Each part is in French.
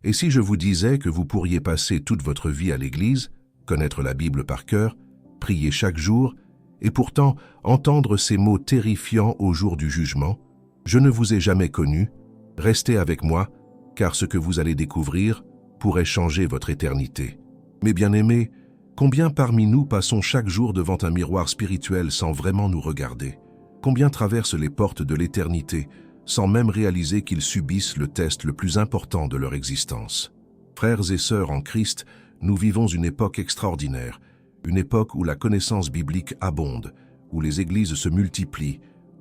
Et si je vous disais que vous pourriez passer toute votre vie à l'église, connaître la Bible par cœur, prier chaque jour, et pourtant entendre ces mots terrifiants au jour du jugement, « Je ne vous ai jamais connu, restez avec moi, car ce que vous allez découvrir pourrait changer votre éternité. » Mes bien-aimés, combien parmi nous passons chaque jour devant un miroir spirituel sans vraiment nous regarder? Combien traversent les portes de l'éternité sans même réaliser qu'ils subissent le test le plus important de leur existence? Frères et sœurs en Christ, nous vivons une époque extraordinaire, une époque où la connaissance biblique abonde, où les églises se multiplient,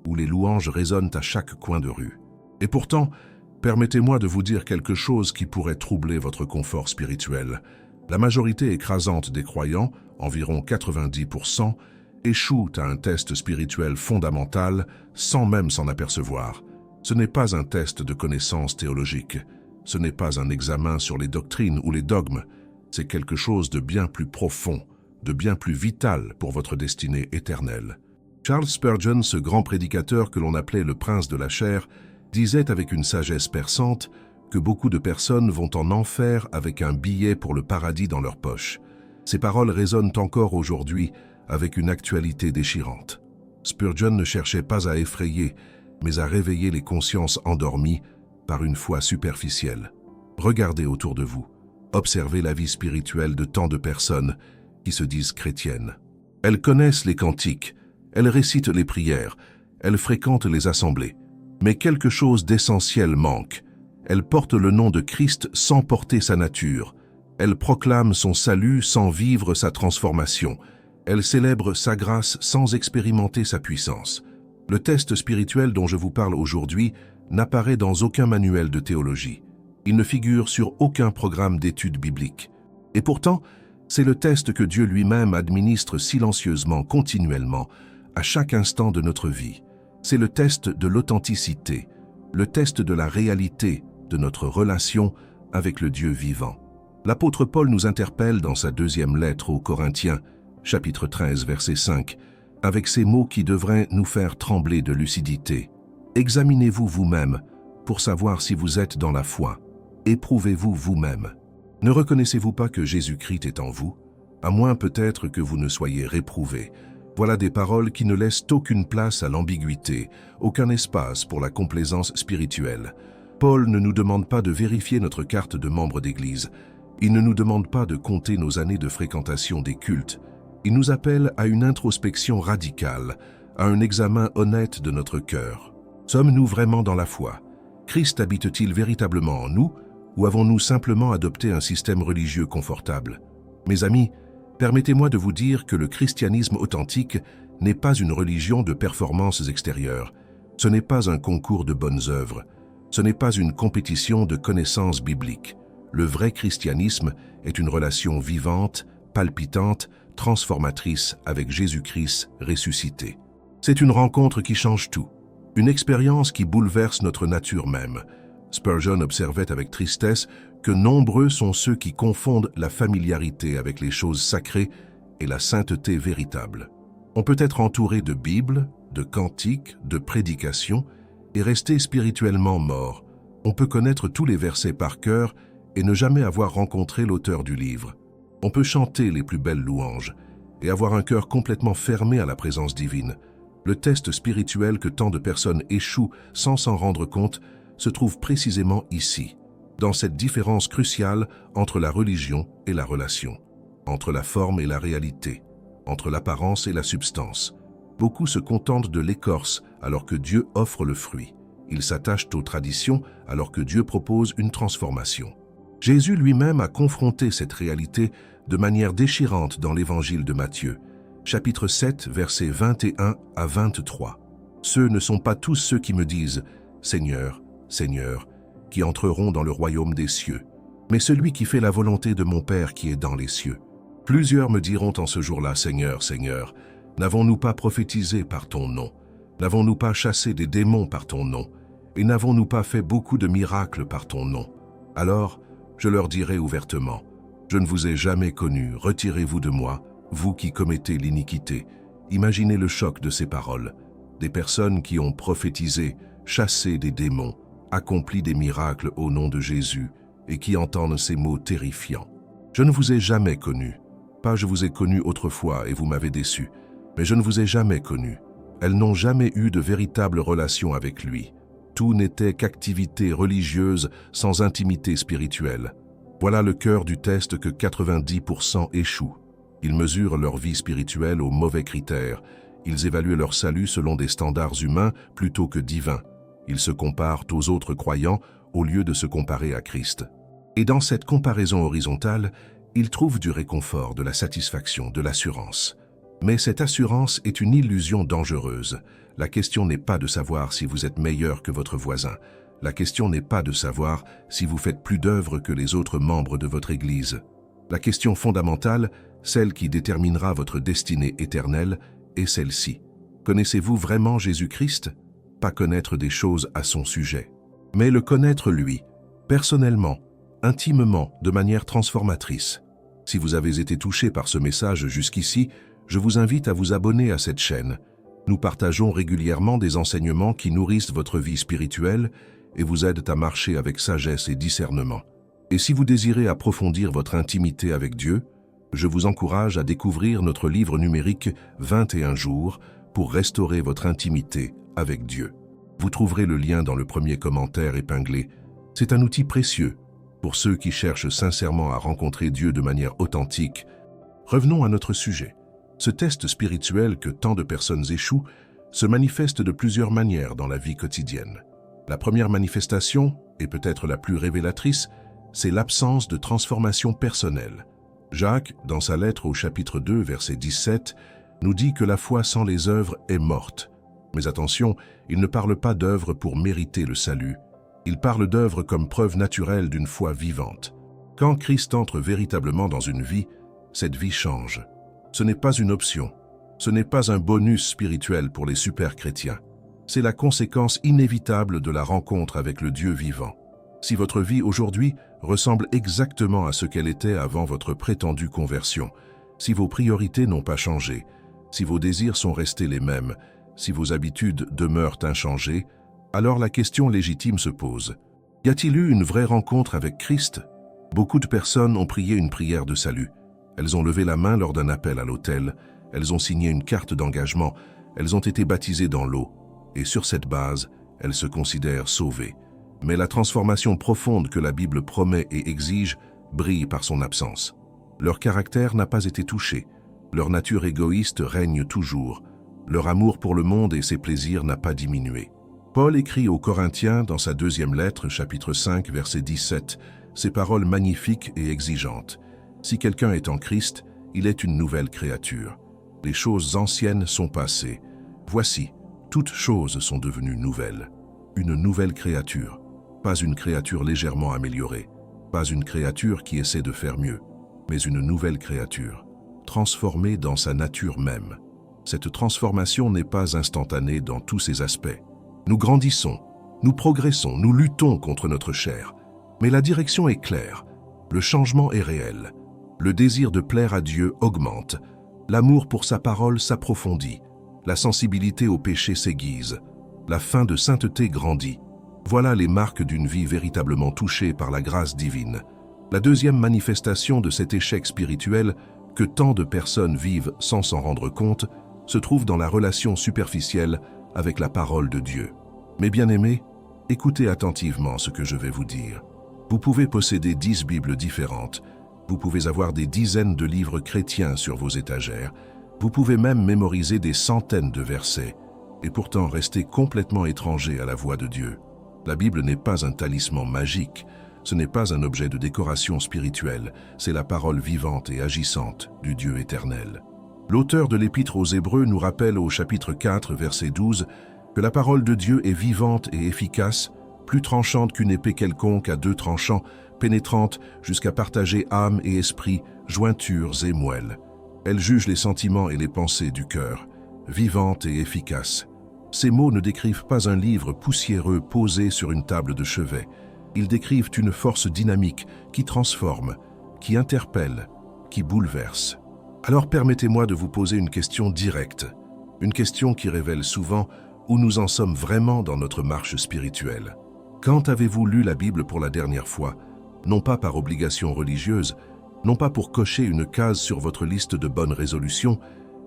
où les louanges résonnent à chaque coin de rue. Et pourtant, permettez-moi de vous dire quelque chose qui pourrait troubler votre confort spirituel. La majorité écrasante des croyants, environ 90%, échouent à un test spirituel fondamental sans même s'en apercevoir. Ce n'est pas un test de connaissance théologique, ce n'est pas un examen sur les doctrines ou les dogmes, c'est quelque chose de bien plus profond, de bien plus vital pour votre destinée éternelle. Charles Spurgeon, ce grand prédicateur que l'on appelait le prince de la chair, disait avec une sagesse perçante que beaucoup de personnes vont en enfer avec un billet pour le paradis dans leur poche. Ces paroles résonnent encore aujourd'hui avec une actualité déchirante. Spurgeon ne cherchait pas à effrayer, mais à réveiller les consciences endormies par une foi superficielle. Regardez autour de vous. Observez la vie spirituelle de tant de personnes qui se disent chrétiennes. Elles connaissent les cantiques, elles récitent les prières, elles fréquentent les assemblées. Mais quelque chose d'essentiel manque. Elles portent le nom de Christ sans porter sa nature. Elles proclament son salut sans vivre sa transformation. Elles célèbrent sa grâce sans expérimenter sa puissance. Le test spirituel dont je vous parle aujourd'hui n'apparaît dans aucun manuel de théologie. Il ne figure sur aucun programme d'études bibliques. Et pourtant, c'est le test que Dieu lui-même administre silencieusement, continuellement, à chaque instant de notre vie. C'est le test de l'authenticité, le test de la réalité de notre relation avec le Dieu vivant. L'apôtre Paul nous interpelle dans sa deuxième lettre aux Corinthiens, chapitre 13, verset 5, avec ces mots qui devraient nous faire trembler de lucidité. « Examinez-vous vous-même pour savoir si vous êtes dans la foi. Éprouvez-vous vous-même. Ne reconnaissez-vous pas que Jésus-Christ est en vous, à moins peut-être que vous ne soyez réprouvé. » Voilà des paroles qui ne laissent aucune place à l'ambiguïté, aucun espace pour la complaisance spirituelle. Paul ne nous demande pas de vérifier notre carte de membre d'Église. Il ne nous demande pas de compter nos années de fréquentation des cultes. Il nous appelle à une introspection radicale, à un examen honnête de notre cœur. Sommes-nous vraiment dans la foi? Christ habite-t-il véritablement en nous, ou avons-nous simplement adopté un système religieux confortable? Mes amis, permettez-moi de vous dire que le christianisme authentique n'est pas une religion de performances extérieures. Ce n'est pas un concours de bonnes œuvres. Ce n'est pas une compétition de connaissances bibliques. Le vrai christianisme est une relation vivante, palpitante, transformatrice avec Jésus-Christ ressuscité. C'est une rencontre qui change tout, une expérience qui bouleverse notre nature même. Spurgeon observait avec tristesse que nombreux sont ceux qui confondent la familiarité avec les choses sacrées et la sainteté véritable. On peut être entouré de Bibles, de cantiques, de prédications et rester spirituellement mort. On peut connaître tous les versets par cœur et ne jamais avoir rencontré l'auteur du livre. On peut chanter les plus belles louanges et avoir un cœur complètement fermé à la présence divine. Le test spirituel que tant de personnes échouent sans s'en rendre compte se trouve précisément ici, dans cette différence cruciale entre la religion et la relation, entre la forme et la réalité, entre l'apparence et la substance. Beaucoup se contentent de l'écorce alors que Dieu offre le fruit. Ils s'attachent aux traditions alors que Dieu propose une transformation. Jésus lui-même a confronté cette réalité de manière déchirante dans l'évangile de Matthieu, chapitre 7, versets 21 à 23. « Ceux ne sont pas tous ceux qui me disent « Seigneur, Seigneur », qui entreront dans le royaume des cieux, mais celui qui fait la volonté de mon Père qui est dans les cieux. Plusieurs me diront en ce jour-là, Seigneur, Seigneur, n'avons-nous pas prophétisé par ton nom? N'avons-nous pas chassé des démons par ton nom? Et n'avons-nous pas fait beaucoup de miracles par ton nom? Alors, je leur dirai ouvertement, je ne vous ai jamais connu, retirez-vous de moi, vous qui commettez l'iniquité. Imaginez le choc de ces paroles. Des personnes qui ont prophétisé, chassé des démons, accompli des miracles au nom de Jésus, et qui entendent ces mots terrifiants. Je ne vous ai jamais connu. Pas je vous ai connu autrefois et vous m'avez déçu, mais je ne vous ai jamais connu. Elles n'ont jamais eu de véritable relation avec lui. Tout n'était qu'activité religieuse sans intimité spirituelle. Voilà le cœur du test que 90% échouent. Ils mesurent leur vie spirituelle aux mauvais critères. Ils évaluent leur salut selon des standards humains plutôt que divins. Ils se comparent aux autres croyants au lieu de se comparer à Christ. Et dans cette comparaison horizontale, ils trouvent du réconfort, de la satisfaction, de l'assurance. Mais cette assurance est une illusion dangereuse. La question n'est pas de savoir si vous êtes meilleur que votre voisin. La question n'est pas de savoir si vous faites plus d'œuvres que les autres membres de votre Église. La question fondamentale, celle qui déterminera votre destinée éternelle, est celle-ci. Connaissez-vous vraiment Jésus-Christ? Pas connaître des choses à son sujet, mais le connaître lui, personnellement, intimement, de manière transformatrice. Si vous avez été touché par ce message jusqu'ici, je vous invite à vous abonner à cette chaîne. Nous partageons régulièrement des enseignements qui nourrissent votre vie spirituelle et vous aident à marcher avec sagesse et discernement. Et si vous désirez approfondir votre intimité avec Dieu, je vous encourage à découvrir notre livre numérique 21 jours pour restaurer votre intimité avec Dieu. Vous trouverez le lien dans le premier commentaire épinglé. C'est un outil précieux pour ceux qui cherchent sincèrement à rencontrer Dieu de manière authentique. Revenons à notre sujet. Ce test spirituel que tant de personnes échouent se manifeste de plusieurs manières dans la vie quotidienne. La première manifestation, et peut-être la plus révélatrice, c'est l'absence de transformation personnelle. Jacques, dans sa lettre au chapitre 2, verset 17, nous dit que la foi sans les œuvres est morte. Mais attention, il ne parle pas d'œuvres pour mériter le salut. Il parle d'œuvres comme preuve naturelle d'une foi vivante. Quand Christ entre véritablement dans une vie, cette vie change. Ce n'est pas une option. Ce n'est pas un bonus spirituel pour les super-chrétiens. C'est la conséquence inévitable de la rencontre avec le Dieu vivant. Si votre vie aujourd'hui ressemble exactement à ce qu'elle était avant votre prétendue conversion, si vos priorités n'ont pas changé, si vos désirs sont restés les mêmes, si vos habitudes demeurent inchangées, alors la question légitime se pose. Y a-t-il eu une vraie rencontre avec Christ? Beaucoup de personnes ont prié une prière de salut. Elles ont levé la main lors d'un appel à l'autel, elles ont signé une carte d'engagement, elles ont été baptisées dans l'eau, et sur cette base, elles se considèrent sauvées. Mais la transformation profonde que la Bible promet et exige brille par son absence. Leur caractère n'a pas été touché, leur nature égoïste règne toujours, leur amour pour le monde et ses plaisirs n'a pas diminué. Paul écrit aux Corinthiens dans sa deuxième lettre, chapitre 5, verset 17, ces paroles magnifiques et exigeantes. Si quelqu'un est en Christ, il est une nouvelle créature. Les choses anciennes sont passées. Voici, toutes choses sont devenues nouvelles. Une nouvelle créature. Pas une créature légèrement améliorée. Pas une créature qui essaie de faire mieux. Mais une nouvelle créature. Transformée dans sa nature même. Cette transformation n'est pas instantanée dans tous ses aspects. Nous grandissons, nous progressons, nous luttons contre notre chair. Mais la direction est claire. Le changement est réel. Le désir de plaire à Dieu augmente. L'amour pour sa parole s'approfondit. La sensibilité au péché s'aiguise. La faim de sainteté grandit. Voilà les marques d'une vie véritablement touchée par la grâce divine. La deuxième manifestation de cet échec spirituel que tant de personnes vivent sans s'en rendre compte se trouve dans la relation superficielle avec la parole de Dieu. Mes bien-aimés, écoutez attentivement ce que je vais vous dire. Vous pouvez posséder 10 Bibles différentes. Vous pouvez avoir des dizaines de livres chrétiens sur vos étagères. Vous pouvez même mémoriser des centaines de versets et pourtant rester complètement étranger à la voix de Dieu. La Bible n'est pas un talisman magique, ce n'est pas un objet de décoration spirituelle, c'est la parole vivante et agissante du Dieu éternel. L'auteur de l'Épître aux Hébreux nous rappelle au chapitre 4, verset 12, que la parole de Dieu est vivante et efficace, plus tranchante qu'une épée quelconque à 2 tranchants, pénétrante jusqu'à partager âme et esprit, jointures et moelles. Elle juge les sentiments et les pensées du cœur, vivante et efficace. Ces mots ne décrivent pas un livre poussiéreux posé sur une table de chevet. Ils décrivent une force dynamique qui transforme, qui interpelle, qui bouleverse. Alors permettez-moi de vous poser une question directe, une question qui révèle souvent où nous en sommes vraiment dans notre marche spirituelle. Quand avez-vous lu la Bible pour la dernière fois? non pas par obligation religieuse, non pas pour cocher une case sur votre liste de bonnes résolutions,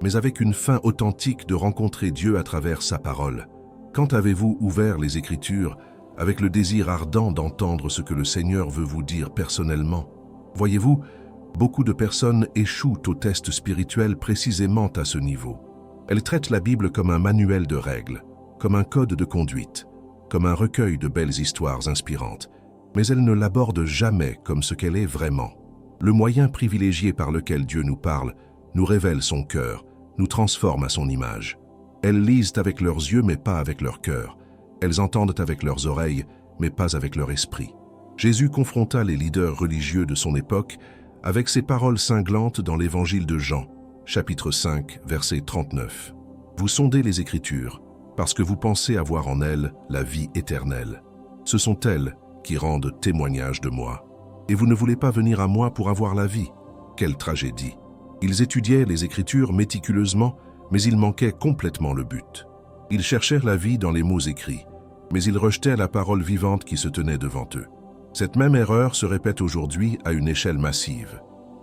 mais avec une fin authentique de rencontrer Dieu à travers sa parole. Quand avez-vous ouvert les Écritures avec le désir ardent d'entendre ce que le Seigneur veut vous dire personnellement? Voyez-vous, beaucoup de personnes échouent au test spirituel précisément à ce niveau. Elles traitent la Bible comme un manuel de règles, comme un code de conduite, comme un recueil de belles histoires inspirantes, mais elles ne l'abordent jamais comme ce qu'elle est vraiment. Le moyen privilégié par lequel Dieu nous parle nous révèle son cœur, nous transforme à son image. Elles lisent avec leurs yeux mais pas avec leur cœur. Elles entendent avec leurs oreilles mais pas avec leur esprit. Jésus confronta les leaders religieux de son époque avec ces paroles cinglantes dans l'évangile de Jean, chapitre 5, verset 39. Vous sondez les Écritures, parce que vous pensez avoir en elles la vie éternelle. Ce sont elles qui rendent témoignage de moi. Et vous ne voulez pas venir à moi pour avoir la vie. Quelle tragédie! Ils étudiaient les Écritures méticuleusement, mais ils manquaient complètement le but. Ils cherchèrent la vie dans les mots écrits, mais ils rejetaient la parole vivante qui se tenait devant eux. Cette même erreur se répète aujourd'hui à une échelle massive.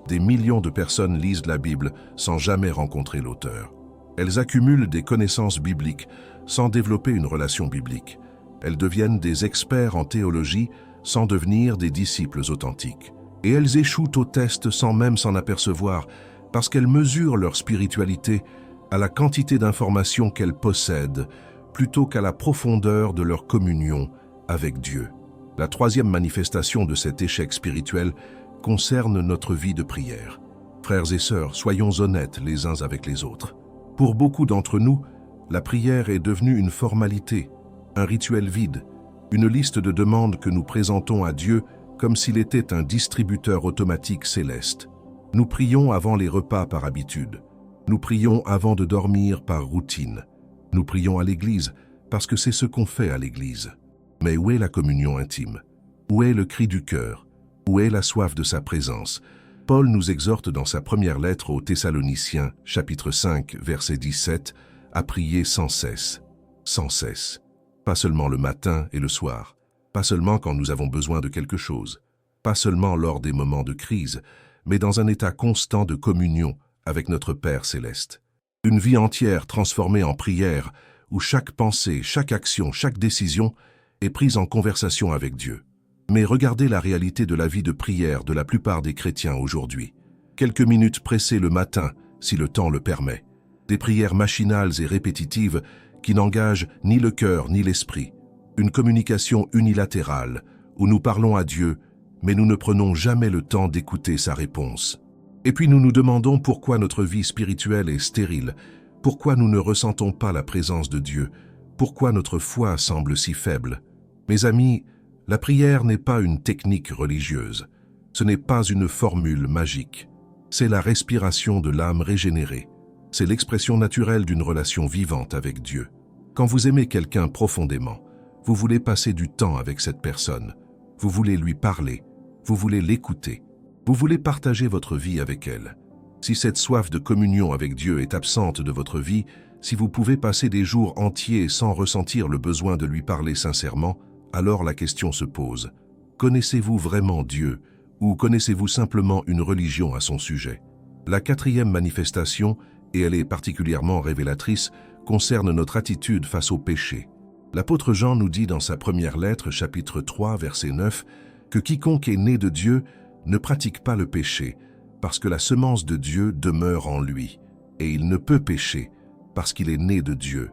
Des millions de personnes lisent la Bible sans jamais rencontrer l'auteur. Elles accumulent des connaissances bibliques sans développer une relation biblique. Elles deviennent des experts en théologie sans devenir des disciples authentiques. Et elles échouent au test sans même s'en apercevoir, parce qu'elles mesurent leur spiritualité à la quantité d'informations qu'elles possèdent, plutôt qu'à la profondeur de leur communion avec Dieu. La troisième manifestation de cet échec spirituel concerne notre vie de prière. Frères et sœurs, soyons honnêtes les uns avec les autres. Pour beaucoup d'entre nous, la prière est devenue une formalité, un rituel vide, une liste de demandes que nous présentons à Dieu comme s'il était un distributeur automatique céleste. Nous prions avant les repas par habitude. Nous prions avant de dormir par routine. Nous prions à l'église parce que c'est ce qu'on fait à l'église. Mais où est la communion intime? Où est le cri du cœur? Où est la soif de sa présence? Paul nous exhorte dans sa première lettre aux Thessaloniciens, chapitre 5, verset 17, à prier sans cesse. Sans cesse. Pas seulement le matin et le soir. Pas seulement quand nous avons besoin de quelque chose. Pas seulement lors des moments de crise, mais dans un état constant de communion avec notre Père céleste. Une vie entière transformée en prière, où chaque pensée, chaque action, chaque décision est prise en conversation avec Dieu. Mais regardez la réalité de la vie de prière de la plupart des chrétiens aujourd'hui. Quelques minutes pressées le matin, si le temps le permet. Des prières machinales et répétitives qui n'engagent ni le cœur ni l'esprit. Une communication unilatérale, où nous parlons à Dieu, mais nous ne prenons jamais le temps d'écouter sa réponse. Et puis nous nous demandons pourquoi notre vie spirituelle est stérile, pourquoi nous ne ressentons pas la présence de Dieu, pourquoi notre foi semble si faible. Mes amis, la prière n'est pas une technique religieuse, ce n'est pas une formule magique, c'est la respiration de l'âme régénérée, c'est l'expression naturelle d'une relation vivante avec Dieu. Quand vous aimez quelqu'un profondément, vous voulez passer du temps avec cette personne, vous voulez lui parler, vous voulez l'écouter, vous voulez partager votre vie avec elle. Si cette soif de communion avec Dieu est absente de votre vie, si vous pouvez passer des jours entiers sans ressentir le besoin de lui parler sincèrement, alors la question se pose. Connaissez-vous vraiment Dieu ou connaissez-vous simplement une religion à son sujet? La quatrième manifestation, et elle est particulièrement révélatrice, concerne notre attitude face au péché. L'apôtre Jean nous dit dans sa première lettre, chapitre 3, verset 9, que quiconque est né de Dieu ne pratique pas le péché, parce que la semence de Dieu demeure en lui, et il ne peut pécher, parce qu'il est né de Dieu.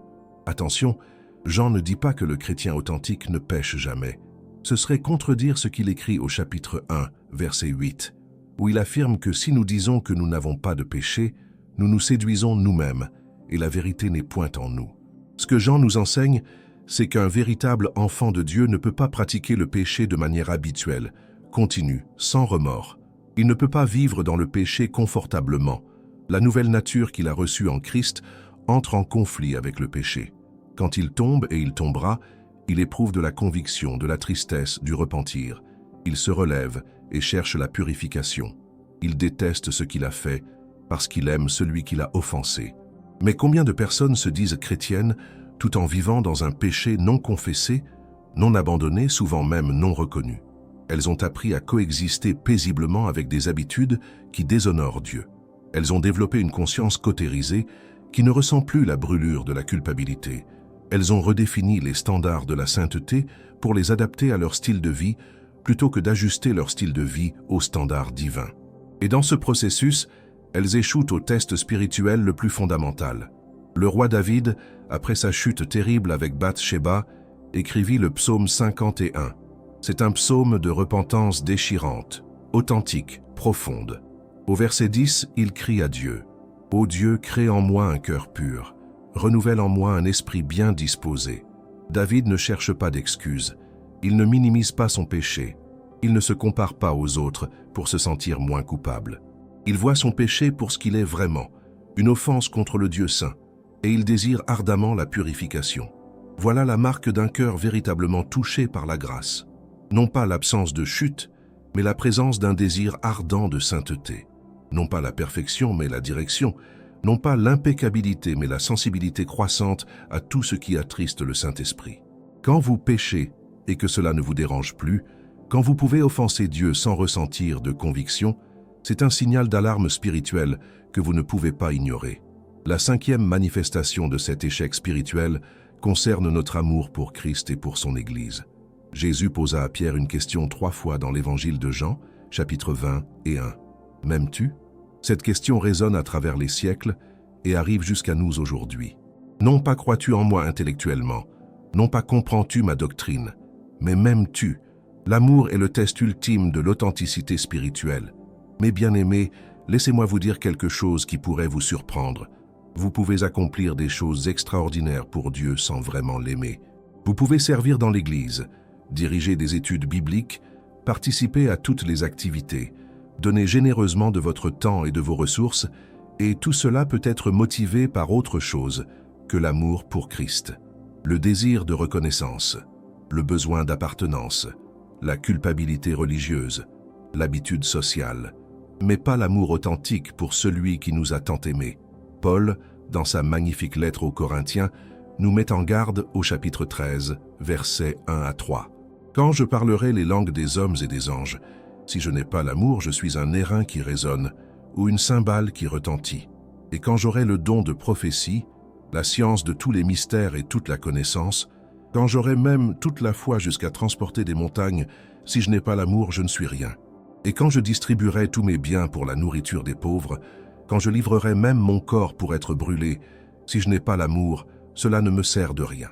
Attention, Jean ne dit pas que le chrétien authentique ne pêche jamais. Ce serait contredire ce qu'il écrit au chapitre 1, verset 8, où il affirme que si nous disons que nous n'avons pas de péché, nous nous séduisons nous-mêmes, et la vérité n'est point en nous. Ce que Jean nous enseigne, c'est qu'un véritable enfant de Dieu ne peut pas pratiquer le péché de manière habituelle, continue, sans remords. Il ne peut pas vivre dans le péché confortablement. La nouvelle nature qu'il a reçue en Christ entre en conflit avec le péché. Quand il tombe, et il tombera, il éprouve de la conviction, de la tristesse, du repentir. Il se relève et cherche la purification. Il déteste ce qu'il a fait parce qu'il aime celui qui l'a offensé. Mais combien de personnes se disent chrétiennes tout en vivant dans un péché non confessé, non abandonné, souvent même non reconnu? Elles ont appris à coexister paisiblement avec des habitudes qui déshonorent Dieu. Elles ont développé une conscience cautérisée qui ne ressent plus la brûlure de la culpabilité. Elles ont redéfini les standards de la sainteté pour les adapter à leur style de vie plutôt que d'ajuster leur style de vie aux standards divins. Et dans ce processus, elles échouent au test spirituel le plus fondamental. Le roi David, après sa chute terrible avec Bath-sheba, écrivit le psaume 51. C'est un psaume de repentance déchirante, authentique, profonde. Au verset 10, il crie à Dieu. « Ô Dieu, crée en moi un cœur pur, renouvelle en moi un esprit bien disposé. » David ne cherche pas d'excuses, il ne minimise pas son péché, il ne se compare pas aux autres pour se sentir moins coupable. Il voit son péché pour ce qu'il est vraiment, une offense contre le Dieu saint, et il désire ardemment la purification. Voilà la marque d'un cœur véritablement touché par la grâce. Non pas l'absence de chute, mais la présence d'un désir ardent de sainteté. Non pas la perfection, mais la direction. Non pas l'impeccabilité, mais la sensibilité croissante à tout ce qui attriste le Saint-Esprit. Quand vous péchez et que cela ne vous dérange plus, quand vous pouvez offenser Dieu sans ressentir de conviction, c'est un signal d'alarme spirituelle que vous ne pouvez pas ignorer. La cinquième manifestation de cet échec spirituel concerne notre amour pour Christ et pour son Église. Jésus posa à Pierre une question 3 fois dans l'évangile de Jean, chapitre 20 et 1. « M'aimes-tu » Cette question résonne à travers les siècles et arrive jusqu'à nous aujourd'hui. Non pas crois-tu en moi intellectuellement, non pas comprends-tu ma doctrine, mais m'aimes-tu? L'amour est le test ultime de l'authenticité spirituelle. Mes bien-aimés, laissez-moi vous dire quelque chose qui pourrait vous surprendre. Vous pouvez accomplir des choses extraordinaires pour Dieu sans vraiment l'aimer. Vous pouvez servir dans l'Église, diriger des études bibliques, participer à toutes les activités, donner généreusement de votre temps et de vos ressources, et tout cela peut être motivé par autre chose que l'amour pour Christ. Le désir de reconnaissance, le besoin d'appartenance, la culpabilité religieuse, l'habitude sociale, mais pas l'amour authentique pour celui qui nous a tant aimés. Paul, dans sa magnifique lettre aux Corinthiens, nous met en garde au chapitre 13, versets 1 à 3. « Quand je parlerai les langues des hommes et des anges, si je n'ai pas l'amour, je suis un airain qui résonne, ou une cymbale qui retentit. Et quand j'aurai le don de prophétie, la science de tous les mystères et toute la connaissance, quand j'aurai même toute la foi jusqu'à transporter des montagnes, si je n'ai pas l'amour, je ne suis rien. Et quand je distribuerai tous mes biens pour la nourriture des pauvres, quand je livrerai même mon corps pour être brûlé, si je n'ai pas l'amour, cela ne me sert de rien. »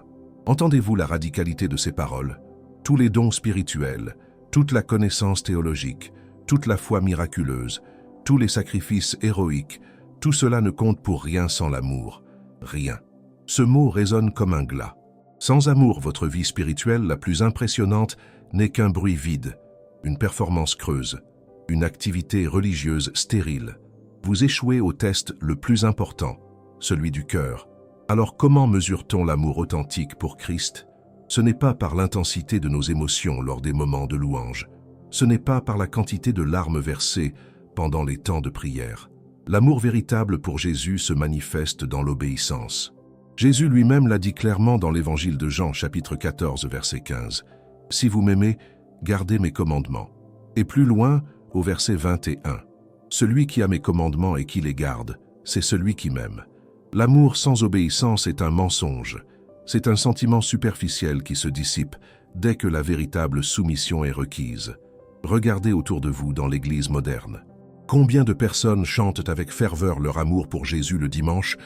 Entendez-vous la radicalité de ces paroles? Tous les dons spirituels, toute la connaissance théologique, toute la foi miraculeuse, tous les sacrifices héroïques, tout cela ne compte pour rien sans l'amour. Rien. Ce mot résonne comme un glas. Sans amour, votre vie spirituelle la plus impressionnante n'est qu'un bruit vide, une performance creuse, une activité religieuse stérile. Vous échouez au test le plus important, celui du cœur. Alors comment mesure-t-on l'amour authentique pour Christ? Ce n'est pas par l'intensité de nos émotions lors des moments de louange. Ce n'est pas par la quantité de larmes versées pendant les temps de prière. L'amour véritable pour Jésus se manifeste dans l'obéissance. Jésus lui-même l'a dit clairement dans l'évangile de Jean, chapitre 14, verset 15. « Si vous m'aimez, gardez mes commandements. » Et plus loin, au verset 21. « Celui qui a mes commandements et qui les garde, c'est celui qui m'aime. » L'amour sans obéissance est un mensonge. C'est un sentiment superficiel qui se dissipe dès que la véritable soumission est requise. Regardez autour de vous dans l'Église moderne. Combien de personnes chantent avec ferveur leur amour pour Jésus le dimanche,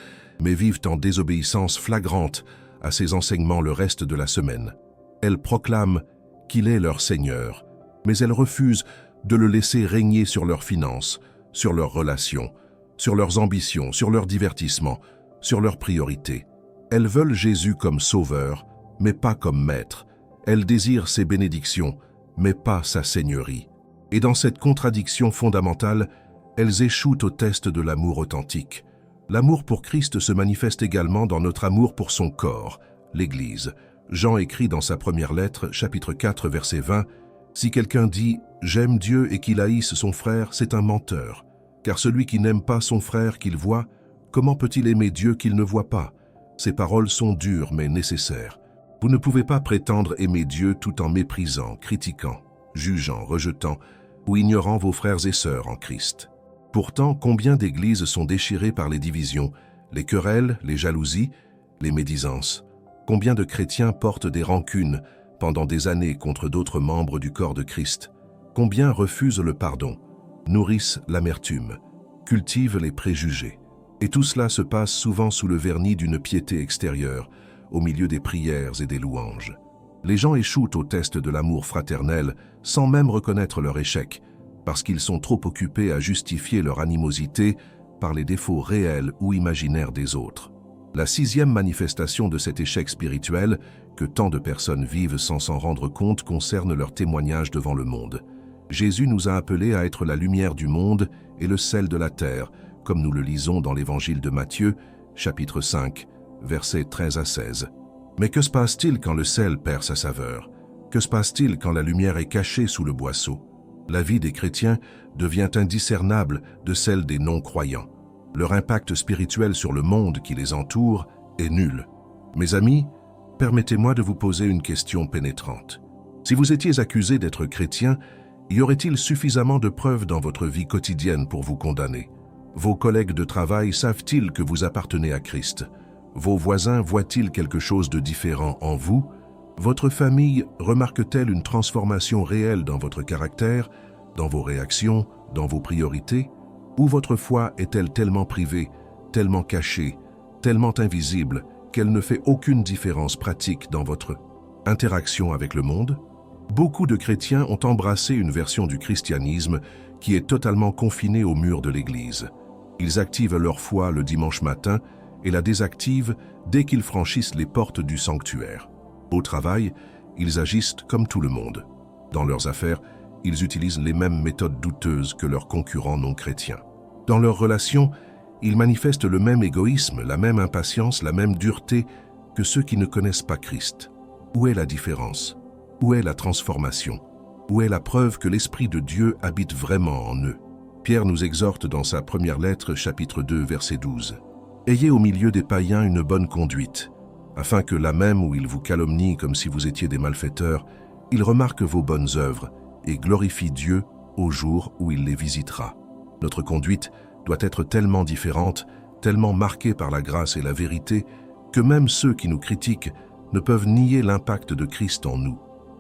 mais vivent en désobéissance flagrante à ses enseignements le reste de la semaine. Elles proclament qu'il est leur Seigneur, mais elles refusent de le laisser régner sur leurs finances, sur leurs relations, sur leurs ambitions, sur leurs divertissements, sur leurs priorités. Elles veulent Jésus comme sauveur, mais pas comme maître. Elles désirent ses bénédictions, mais pas sa seigneurie. Et dans cette contradiction fondamentale, elles échouent au test de l'amour authentique. L'amour pour Christ se manifeste également dans notre amour pour son corps, l'Église. Jean écrit dans sa première lettre, chapitre 4, verset 20, « Si quelqu'un dit « J'aime Dieu » et qu'il haïsse son frère, c'est un menteur. Car celui qui n'aime pas son frère qu'il voit, comment peut-il aimer Dieu qu'il ne voit pas ?» Ces paroles sont dures mais nécessaires. Vous ne pouvez pas prétendre aimer Dieu tout en méprisant, critiquant, jugeant, rejetant ou ignorant vos frères et sœurs en Christ. Pourtant, combien d'églises sont déchirées par les divisions, les querelles, les jalousies, les médisances? Combien de chrétiens portent des rancunes pendant des années contre d'autres membres du corps de Christ? Combien refusent le pardon, nourrissent l'amertume, cultivent les préjugés? Et tout cela se passe souvent sous le vernis d'une piété extérieure, au milieu des prières et des louanges. Les gens échouent au test de l'amour fraternel sans même reconnaître leur échec, parce qu'ils sont trop occupés à justifier leur animosité par les défauts réels ou imaginaires des autres. La 6e manifestation de cet échec spirituel, que tant de personnes vivent sans s'en rendre compte, concerne leur témoignage devant le monde. Jésus nous a appelés à être la lumière du monde et le sel de la terre, comme nous le lisons dans l'évangile de Matthieu, chapitre 5, versets 13 à 16. Mais que se passe-t-il quand le sel perd sa saveur? Que se passe-t-il quand la lumière est cachée sous le boisseau? La vie des chrétiens devient indiscernable de celle des non-croyants. Leur impact spirituel sur le monde qui les entoure est nul. Mes amis, permettez-moi de vous poser une question pénétrante. Si vous étiez accusé d'être chrétien, y aurait-il suffisamment de preuves dans votre vie quotidienne pour vous condamner? Vos collègues de travail savent-ils que vous appartenez à Christ? Vos voisins voient-ils quelque chose de différent en vous? Votre famille remarque-t-elle une transformation réelle dans votre caractère, dans vos réactions, dans vos priorités? Ou votre foi est-elle tellement privée, tellement cachée, tellement invisible qu'elle ne fait aucune différence pratique dans votre interaction avec le monde? Beaucoup de chrétiens ont embrassé une version du christianisme qui est totalement confinée aux murs de l'Église. Ils activent leur foi le dimanche matin et la désactivent dès qu'ils franchissent les portes du sanctuaire. Au travail, ils agissent comme tout le monde. Dans leurs affaires, ils utilisent les mêmes méthodes douteuses que leurs concurrents non chrétiens. Dans leurs relations, ils manifestent le même égoïsme, la même impatience, la même dureté que ceux qui ne connaissent pas Christ. Où est la différence? Où est la transformation? Où est la preuve que l'Esprit de Dieu habite vraiment en eux? Pierre nous exhorte dans sa première lettre, chapitre 2, verset 12. « Ayez au milieu des païens une bonne conduite, afin que là même où ils vous calomnient comme si vous étiez des malfaiteurs, ils remarquent vos bonnes œuvres et glorifient Dieu au jour où il les visitera. » Notre conduite doit être tellement différente, tellement marquée par la grâce et la vérité, que même ceux qui nous critiquent ne peuvent nier l'impact de Christ en nous.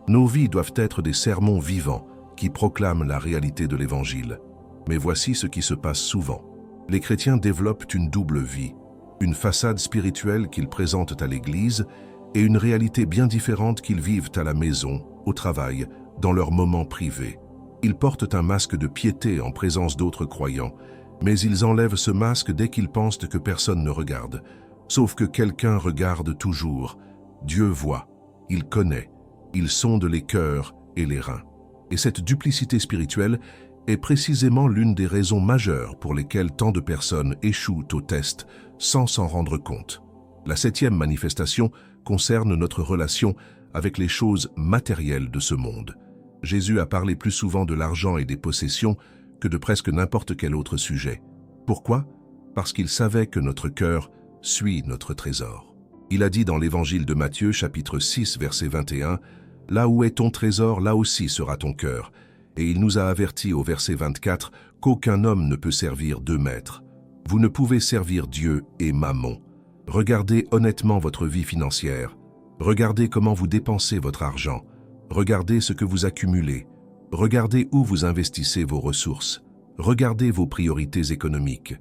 Nos vies doivent être des sermons vivants qui proclament la réalité de l'Évangile. Mais voici ce qui se passe souvent. Les chrétiens développent une double vie, une façade spirituelle qu'ils présentent à l'Église et une réalité bien différente qu'ils vivent à la maison, au travail, dans leurs moments privés. Ils portent un masque de piété en présence d'autres croyants, mais ils enlèvent ce masque dès qu'ils pensent que personne ne regarde. Sauf que quelqu'un regarde toujours. Dieu voit, il connaît, il sonde les cœurs et les reins. Et cette duplicité spirituelle est précisément l'une des raisons majeures pour lesquelles tant de personnes échouent au test sans s'en rendre compte. La 7e manifestation concerne notre relation avec les choses matérielles de ce monde. Jésus a parlé plus souvent de l'argent et des possessions que de presque n'importe quel autre sujet. Pourquoi? Parce qu'il savait que notre cœur suit notre trésor. Il a dit dans l'évangile de Matthieu, chapitre 6, verset 21, « Là où est ton trésor, là aussi sera ton cœur. » Et il nous a avertis au verset 24 qu'aucun homme ne peut servir 2 maîtres. Vous ne pouvez servir Dieu et Mammon. Regardez honnêtement votre vie financière. Regardez comment vous dépensez votre argent. Regardez ce que vous accumulez. Regardez où vous investissez vos ressources. Regardez vos priorités économiques.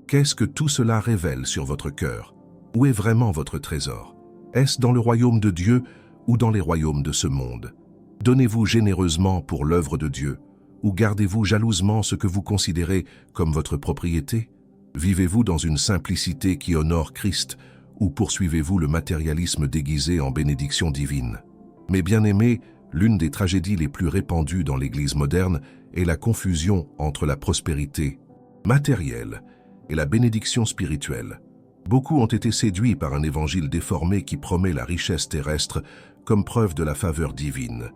Qu'est-ce que tout cela révèle sur votre cœur? Où est vraiment votre trésor? Est-ce dans le royaume de Dieu ou dans les royaumes de ce monde? Donnez-vous généreusement pour l'œuvre de Dieu ou gardez-vous jalousement ce que vous considérez comme votre propriété? Vivez-vous dans une simplicité qui honore Christ ou poursuivez-vous le matérialisme déguisé en bénédiction divine? Mes bien-aimés, l'une des tragédies les plus répandues dans l'Église moderne est la confusion entre la prospérité matérielle et la bénédiction spirituelle. Beaucoup ont été séduits par un évangile déformé qui promet la richesse terrestre comme preuve de la faveur divine.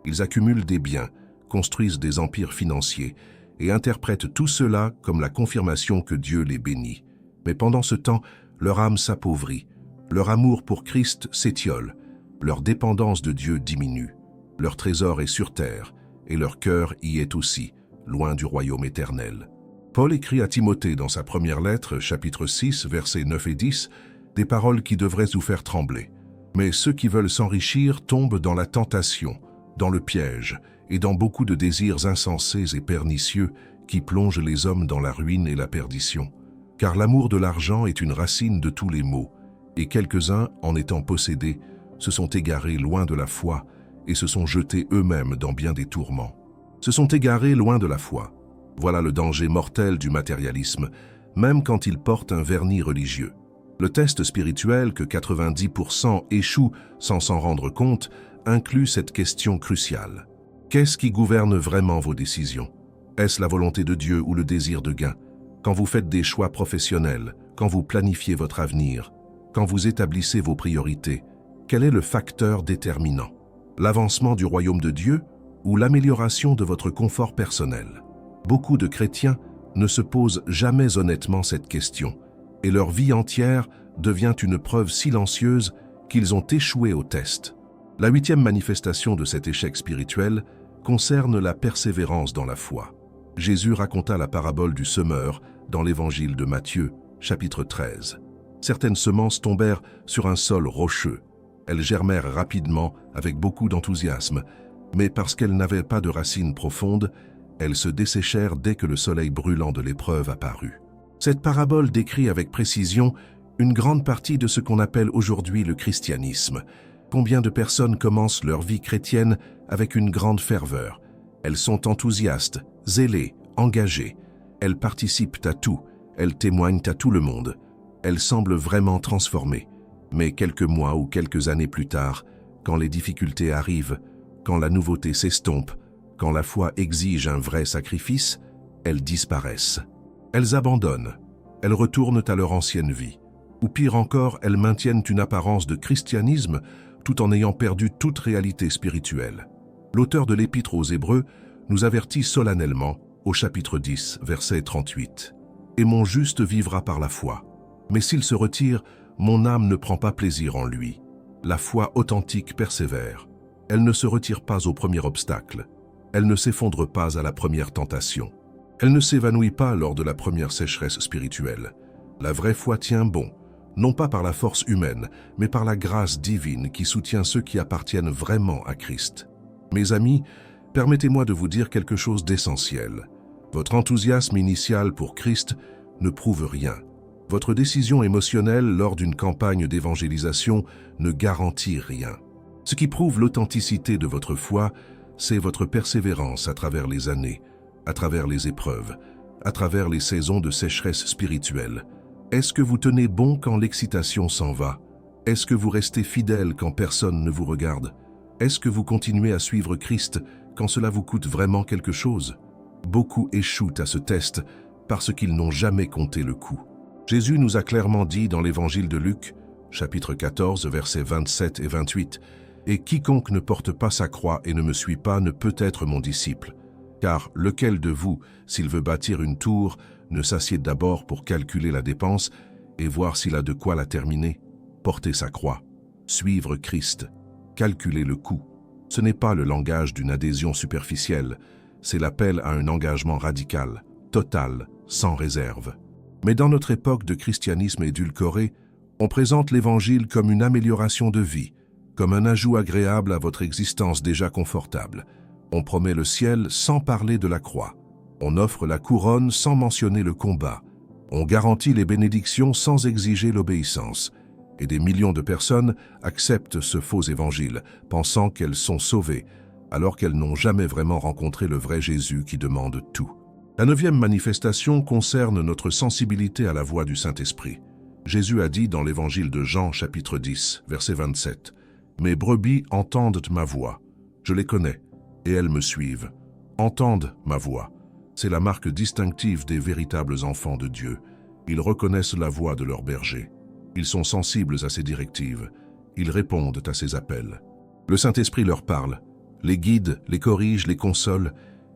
Ils accumulent des biens, construisent des empires financiers et interprètent tout cela comme la confirmation que Dieu les bénit. Mais pendant ce temps, leur âme s'appauvrit, leur amour pour Christ s'étiole, leur dépendance de Dieu diminue, leur trésor est sur terre et leur cœur y est aussi, loin du royaume éternel. Paul écrit à Timothée dans sa première lettre, chapitre 6, versets 9 et 10, des paroles qui devraient vous faire trembler. Mais ceux qui veulent s'enrichir tombent dans la tentation, dans le piège et dans beaucoup de désirs insensés et pernicieux qui plongent les hommes dans la ruine et la perdition. Car l'amour de l'argent est une racine de tous les maux, et quelques-uns, en étant possédés, se sont égarés loin de la foi et se sont jetés eux-mêmes dans bien des tourments. Se sont égarés loin de la foi. Voilà le danger mortel du matérialisme, même quand il porte un vernis religieux. Le test spirituel que 90% échouent sans s'en rendre compte inclut cette question cruciale. Qu'est-ce qui gouverne vraiment vos décisions? Est-ce la volonté de Dieu ou le désir de gain? Quand vous faites des choix professionnels, quand vous planifiez votre avenir, quand vous établissez vos priorités, quel est le facteur déterminant? L'avancement du royaume de Dieu ou l'amélioration de votre confort personnel? Beaucoup de chrétiens ne se posent jamais honnêtement cette question, et leur vie entière devient une preuve silencieuse qu'ils ont échoué au test. La 8e manifestation de cet échec spirituel concerne la persévérance dans la foi. Jésus raconta la parabole du semeur dans l'évangile de Matthieu, chapitre 13. Certaines semences tombèrent sur un sol rocheux. Elles germèrent rapidement avec beaucoup d'enthousiasme, mais parce qu'elles n'avaient pas de racines profondes, elles se desséchèrent dès que le soleil brûlant de l'épreuve apparut. Cette parabole décrit avec précision une grande partie de ce qu'on appelle aujourd'hui le christianisme. Combien de personnes commencent leur vie chrétienne avec une grande ferveur? Elles sont enthousiastes, zélées, engagées. Elles participent à tout, elles témoignent à tout le monde. Elles semblent vraiment transformées. Mais quelques mois ou quelques années plus tard, quand les difficultés arrivent, quand la nouveauté s'estompe, quand la foi exige un vrai sacrifice, elles disparaissent. Elles abandonnent, elles retournent à leur ancienne vie. Ou pire encore, elles maintiennent une apparence de christianisme tout en ayant perdu toute réalité spirituelle. L'auteur de l'Épître aux Hébreux nous avertit solennellement au chapitre 10, verset 38. « Et mon juste vivra par la foi. Mais s'il se retire, mon âme ne prend pas plaisir en lui. La foi authentique persévère. Elle ne se retire pas au premier obstacle. Elle ne s'effondre pas à la première tentation. Elle ne s'évanouit pas lors de la première sécheresse spirituelle. La vraie foi tient bon, non pas par la force humaine, mais par la grâce divine qui soutient ceux qui appartiennent vraiment à Christ. Mes amis, permettez-moi de vous dire quelque chose d'essentiel. Votre enthousiasme initial pour Christ ne prouve rien. Votre décision émotionnelle lors d'une campagne d'évangélisation ne garantit rien. Ce qui prouve l'authenticité de votre foi, c'est votre persévérance à travers les années, à travers les épreuves, à travers les saisons de sécheresse spirituelle. Est-ce que vous tenez bon quand l'excitation s'en va? Est-ce que vous restez fidèle quand personne ne vous regarde? Est-ce que vous continuez à suivre Christ quand cela vous coûte vraiment quelque chose? Beaucoup échouent à ce test parce qu'ils n'ont jamais compté le coût. Jésus nous a clairement dit dans l'évangile de Luc, chapitre 14, versets 27 et 28, « Et quiconque ne porte pas sa croix et ne me suit pas ne peut être mon disciple. Car lequel de vous, s'il veut bâtir une tour, ne s'assied d'abord pour calculer la dépense et voir s'il a de quoi la terminer? Porter sa croix, suivre Christ, calculer le coût. Ce n'est pas le langage d'une adhésion superficielle, c'est l'appel à un engagement radical, total, sans réserve. Mais dans notre époque de christianisme édulcoré, on présente l'Évangile comme une amélioration de vie, comme un ajout agréable à votre existence déjà confortable. On promet le ciel sans parler de la croix. On offre la couronne sans mentionner le combat. On garantit les bénédictions sans exiger l'obéissance. Et des millions de personnes acceptent ce faux évangile, pensant qu'elles sont sauvées, alors qu'elles n'ont jamais vraiment rencontré le vrai Jésus qui demande tout. La 9e manifestation concerne notre sensibilité à la voix du Saint-Esprit. Jésus a dit dans l'évangile de Jean, chapitre 10, verset 27, « Mes brebis entendent ma voix. Je les connais, et elles me suivent. Entendent ma voix. » C'est la marque distinctive des véritables enfants de Dieu. Ils reconnaissent la voix de leur berger. Ils sont sensibles à ses directives. Ils répondent à ses appels. Le Saint-Esprit leur parle, les guide, les corrige, les console,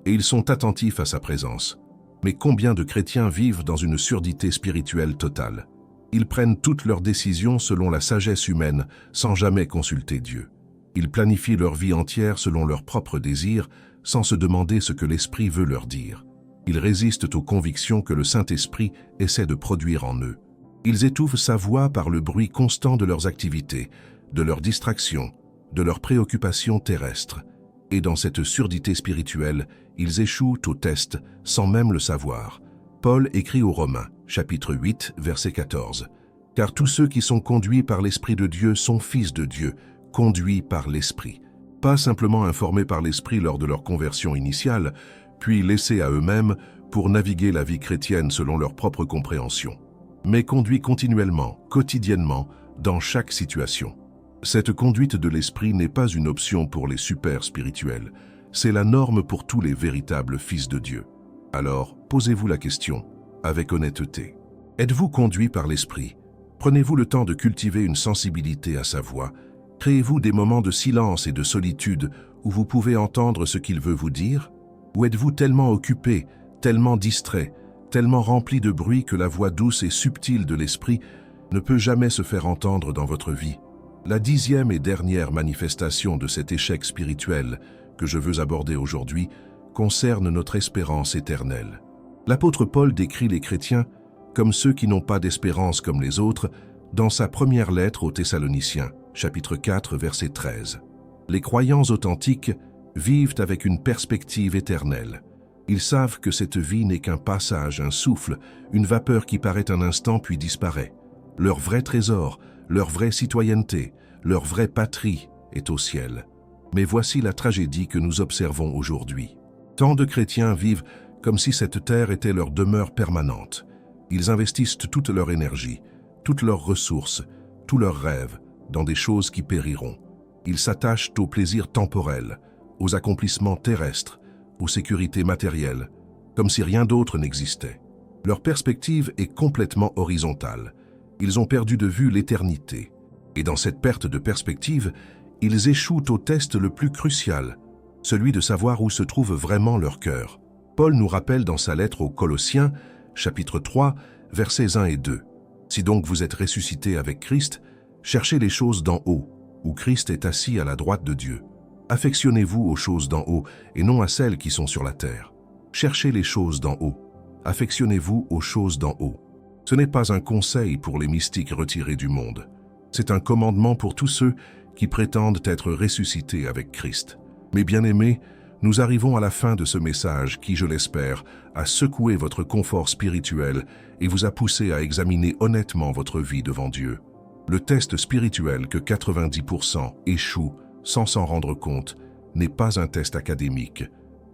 et ils sont attentifs à sa présence. Mais combien de chrétiens vivent dans une surdité spirituelle totale? Ils prennent toutes leurs décisions selon la sagesse humaine, sans jamais consulter Dieu. Ils planifient leur vie entière selon leurs propres désirs, sans se demander ce que l'Esprit veut leur dire. Ils résistent aux convictions que le Saint-Esprit essaie de produire en eux. Ils étouffent sa voix par le bruit constant de leurs activités, de leurs distractions, de leurs préoccupations terrestres. Et dans cette surdité spirituelle, ils échouent au test sans même le savoir. Paul écrit aux Romains, chapitre 8, verset 14. « Car tous ceux qui sont conduits par l'Esprit de Dieu sont fils de Dieu, conduits par l'Esprit. » Pas simplement informés par l'Esprit lors de leur conversion initiale, puis laissés à eux-mêmes pour naviguer la vie chrétienne selon leur propre compréhension, mais conduits continuellement, quotidiennement, dans chaque situation. Cette conduite de l'Esprit n'est pas une option pour les super spirituels, c'est la norme pour tous les véritables fils de Dieu. Alors, posez-vous la question, avec honnêteté. Êtes-vous conduit par l'Esprit? Prenez-vous le temps de cultiver une sensibilité à sa voix? Créez-vous des moments de silence et de solitude où vous pouvez entendre ce qu'il veut vous dire? Ou êtes-vous tellement occupé, tellement distrait, tellement rempli de bruit que la voix douce et subtile de l'Esprit ne peut jamais se faire entendre dans votre vie? La 10e et dernière manifestation de cet échec spirituel que je veux aborder aujourd'hui concerne notre espérance éternelle. L'apôtre Paul décrit les chrétiens comme ceux qui n'ont pas d'espérance comme les autres dans sa première lettre aux Thessaloniciens, chapitre 4, verset 13. Les croyants authentiques vivent avec une perspective éternelle. Ils savent que cette vie n'est qu'un passage, un souffle, une vapeur qui paraît un instant puis disparaît. Leur vrai trésor, leur vraie citoyenneté, leur vraie patrie est au ciel. Mais voici la tragédie que nous observons aujourd'hui. Tant de chrétiens vivent comme si cette terre était leur demeure permanente. Ils investissent toute leur énergie, toutes leurs ressources, tous leurs rêves dans des choses qui périront. Ils s'attachent aux plaisirs temporels, aux accomplissements terrestres, aux sécurités matérielles, comme si rien d'autre n'existait. Leur perspective est complètement horizontale. Ils ont perdu de vue l'éternité. Et dans cette perte de perspective, ils échouent au test le plus crucial, celui de savoir où se trouve vraiment leur cœur. Paul nous rappelle dans sa lettre aux Colossiens, chapitre 3, versets 1 et 2. « Si donc vous êtes ressuscités avec Christ, cherchez les choses d'en haut, où Christ est assis à la droite de Dieu. Affectionnez-vous aux choses d'en haut et non à celles qui sont sur la terre. Cherchez les choses d'en haut. Affectionnez-vous aux choses d'en haut. » Ce n'est pas un conseil pour les mystiques retirés du monde. C'est un commandement pour tous ceux qui prétendent être ressuscités avec Christ. Mes bien-aimés, nous arrivons à la fin de ce message qui, je l'espère, a secoué votre confort spirituel et vous a poussé à examiner honnêtement votre vie devant Dieu. Le test spirituel que 90% échouent sans s'en rendre compte n'est pas un test académique,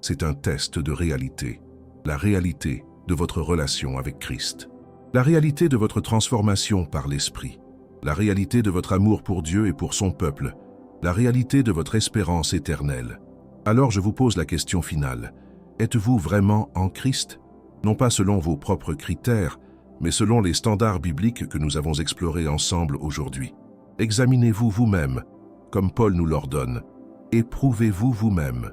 c'est un test de réalité. La réalité de votre relation avec Christ. La réalité de votre transformation par l'Esprit. La réalité de votre amour pour Dieu et pour son peuple. La réalité de votre espérance éternelle. Alors je vous pose la question finale. Êtes-vous vraiment en Christ? Non pas selon vos propres critères, mais selon les standards bibliques que nous avons explorés ensemble aujourd'hui. Examinez-vous vous-même, comme Paul nous l'ordonne. Éprouvez-vous vous-même.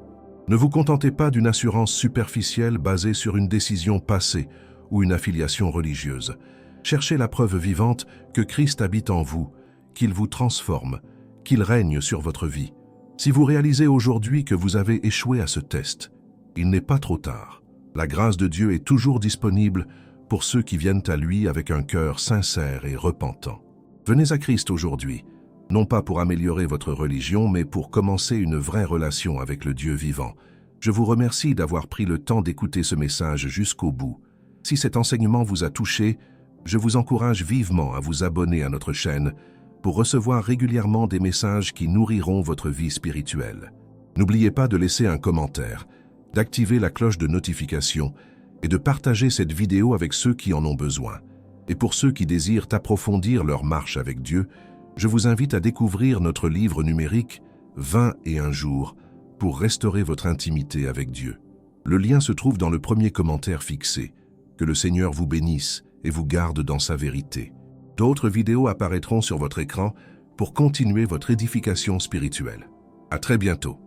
Ne vous contentez pas d'une assurance superficielle basée sur une décision passée ou une affiliation religieuse. Cherchez la preuve vivante que Christ habite en vous, qu'il vous transforme, qu'il règne sur votre vie. Si vous réalisez aujourd'hui que vous avez échoué à ce test, il n'est pas trop tard. La grâce de Dieu est toujours disponible pour ceux qui viennent à lui avec un cœur sincère et repentant. Venez à Christ aujourd'hui, non pas pour améliorer votre religion, mais pour commencer une vraie relation avec le Dieu vivant. Je vous remercie d'avoir pris le temps d'écouter ce message jusqu'au bout. Si cet enseignement vous a touché, je vous encourage vivement à vous abonner à notre chaîne pour recevoir régulièrement des messages qui nourriront votre vie spirituelle. N'oubliez pas de laisser un commentaire, d'activer la cloche de notification et de partager cette vidéo avec ceux qui en ont besoin. Et pour ceux qui désirent approfondir leur marche avec Dieu, je vous invite à découvrir notre livre numérique « 21 jours » pour restaurer votre intimité avec Dieu. Le lien se trouve dans le premier commentaire fixé. Que le Seigneur vous bénisse et vous garde dans sa vérité. D'autres vidéos apparaîtront sur votre écran pour continuer votre édification spirituelle. À très bientôt.